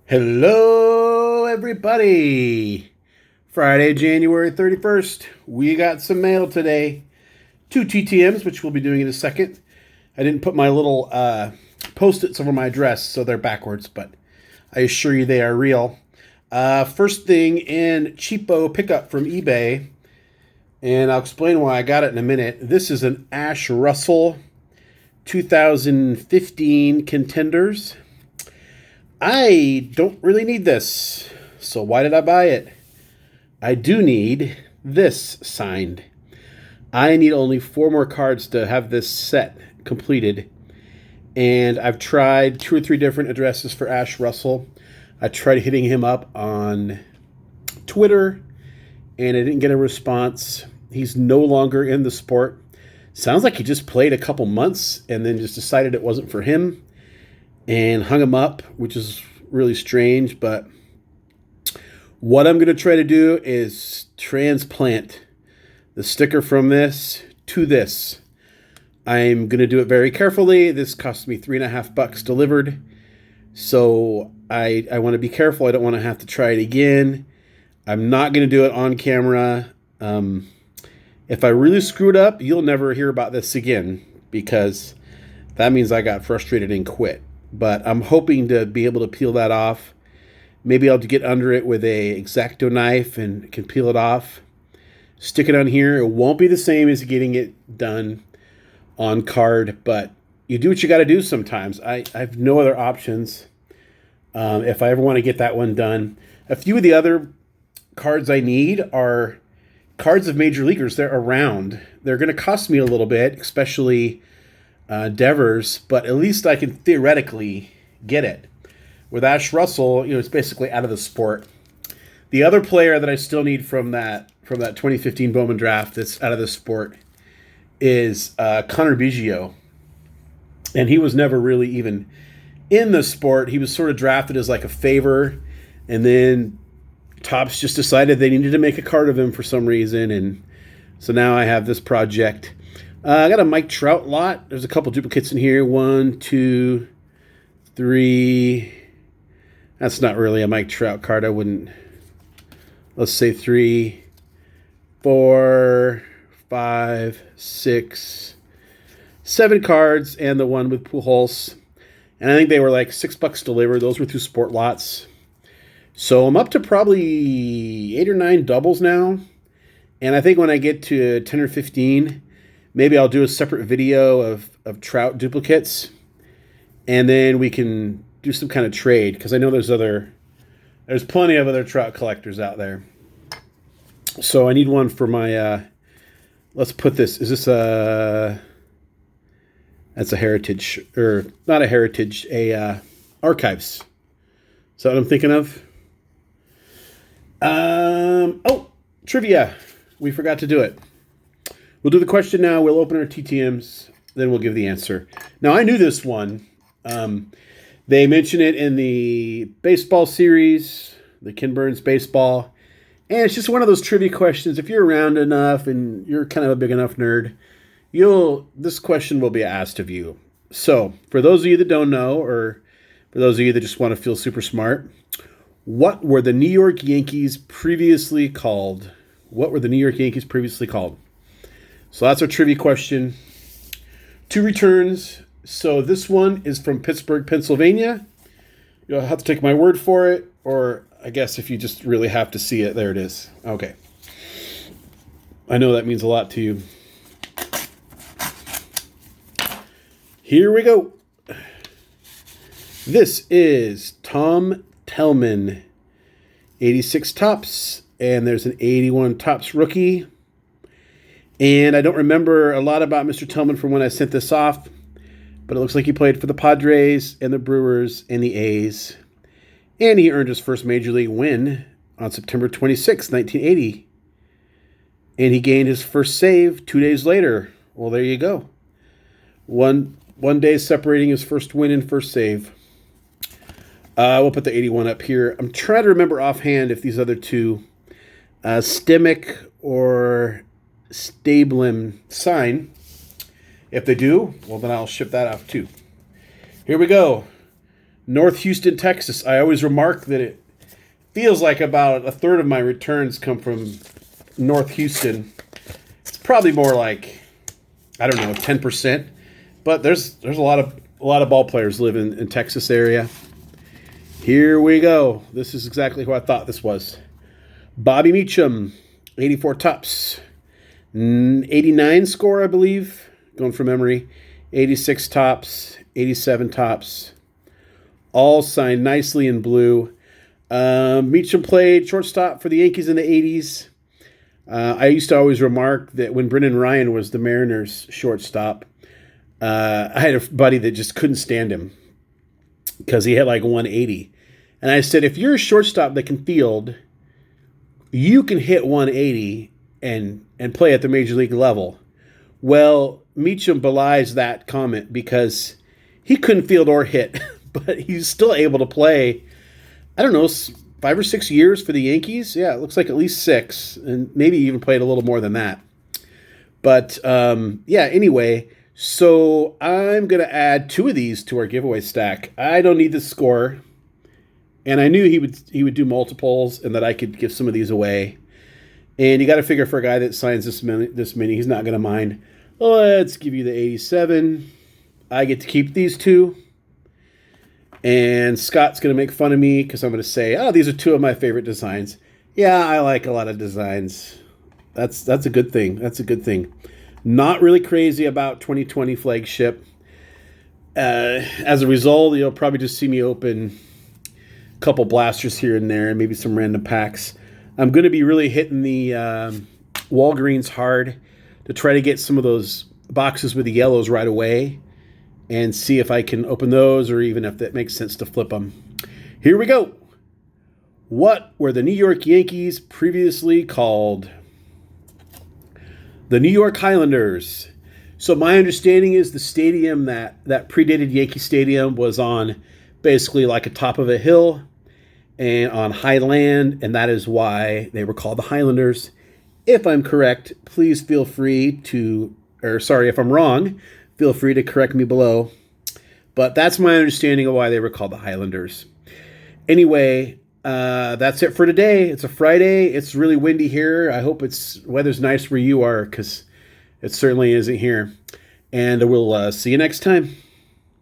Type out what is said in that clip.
Hello, everybody. Friday, January 31st. We got some mail today. 2 TTMs, which we'll be doing in a second. I didn't put my little post-its over my address, so they're backwards, but I assure you they are real. First thing in cheapo pickup from eBay, and I'll explain why I got it in a minute. This is an Ash Russell 2015 Contenders. I don't really need this, so why did I buy it? I do need this signed. I need only 4 more cards to have this set completed, and I've tried 2 or 3 different addresses for Ash Russell. I tried hitting him up on Twitter, and I didn't get a response. He's no longer in the sport. Sounds like he just played a couple months and then just decided it wasn't for him and hung him up, which is really strange. But what I'm going to try to do is transplant the sticker from this to this. I'm going to do it very carefully. This cost me $3.50 delivered. So I want to be careful. I don't want to have to try it again. I'm not going to do it on camera. If I really screwed up, you'll never hear about this again, because that means I got frustrated and quit. But I'm hoping to be able to peel that off. Maybe I'll get under it with a X-Acto knife and can peel it off. Stick it on here. It won't be the same as getting it done on card, but you do what you got to do sometimes. I have no other options if I ever want to get that one done. A few of the other cards I need are cards of major leaguers. They're around. They're going to cost me a little bit, especially Devers, but at least I can theoretically get it. With Ash Russell, it's basically out of the sport. The other player that I still need from that 2015 Bowman draft that's out of the sport is Connor Biggio. And he was never really even in the sport. He was sort of drafted as like a favor, and then Topps just decided they needed to make a card of him for some reason, and so now I have this project. I got a Mike Trout lot. There's a couple duplicates in here. 1, 2, 3. That's not really a Mike Trout card. I wouldn't. Let's say 3, 4, 5, 6, 7 cards, and the one with Pujols. And I think they were like $6 delivered. Those were through sport lots. So I'm up to probably 8 or 9 doubles now. And I think when I get to 10 or 15, maybe I'll do a separate video of Trout duplicates, and then we can do some kind of trade, because I know there's plenty of other Trout collectors out there. So I need one for my, let's put this, that's a Heritage, or not a Heritage, Archives. Is that what I'm thinking of? Trivia. We forgot to do it. We'll do the question now. We'll open our TTMs. Then we'll give the answer. Now, I knew this one. They mention it in the baseball series, the Ken Burns baseball. And it's just one of those trivia questions. If you're around enough and you're kind of a big enough nerd, this question will be asked of you. So, for those of you that don't know, or for those of you that just want to feel super smart, what were the New York Yankees previously called? What were the New York Yankees previously called? So that's our trivia question. 2 returns. So this one is from Pittsburgh, Pennsylvania. You'll have to take my word for it, or I guess if you just really have to see it, there it is. Okay. I know that means a lot to you. Here we go. This is Tom Tellman, 86 Topps, and there's an 81 Topps rookie. And I don't remember a lot about Mr. Tillman from when I sent this off, but it looks like he played for the Padres and the Brewers and the A's. And he earned his first Major League win on September 26, 1980. And he gained his first save 2 days later. Well, there you go. One day separating his first win and first save. We'll put the 81 up here. I'm trying to remember offhand if these other two, Stemick or Stablem, sign. If they do, well, then I'll ship that off too. Here we go. North Houston, Texas. I always remark that it feels like about a third of my returns come from North Houston. It's probably more like, I don't know, 10%. But there's a lot of ball players live in Texas area. Here we go. This is exactly who I thought this was. Bobby Meacham, 84 tops. 89 score, I believe. Going from memory. 86 tops. 87 tops. All signed nicely in blue. Meacham played shortstop for the Yankees in the 80s. I used to always remark that when Brendan Ryan was the Mariners shortstop, I had a buddy that just couldn't stand him because he had like 180. And I said, if you're a shortstop that can field, you can hit 180 and play at the major league level. Well, Meacham belies that comment because he couldn't field or hit, but he's still able to play, I don't know, 5 or 6 years for the Yankees. Yeah, it looks like at least 6, and maybe even played a little more than that. But, anyway, so I'm going to add 2 of these to our giveaway stack. I don't need the score, and I knew he would do multiples and that I could give some of these away. And you got to figure for a guy that signs this many, he's not going to mind. Let's give you the 87. I get to keep these 2. And Scott's going to make fun of me because I'm going to say, oh, these are 2 of my favorite designs. Yeah, I like a lot of designs. That's a good thing. That's a good thing. Not really crazy about 2020 flagship. As a result, you'll probably just see me open a couple blasters here and there and maybe some random packs. I'm going to be really hitting the Walgreens hard to try to get some of those boxes with the yellows right away and see if I can open those or even if that makes sense to flip them. Here we go. What were the New York Yankees previously called? The New York Highlanders. So my understanding is the stadium that predated Yankee Stadium was on basically like a top of a hill and on high land, and that is why they were called the Highlanders. If I'm correct, please feel free to, if I'm wrong, feel free to correct me below. But that's my understanding of why they were called the Highlanders. Anyway, that's it for today. It's a Friday. It's really windy here. I hope weather's nice where you are because it certainly isn't here. And we'll see you next time.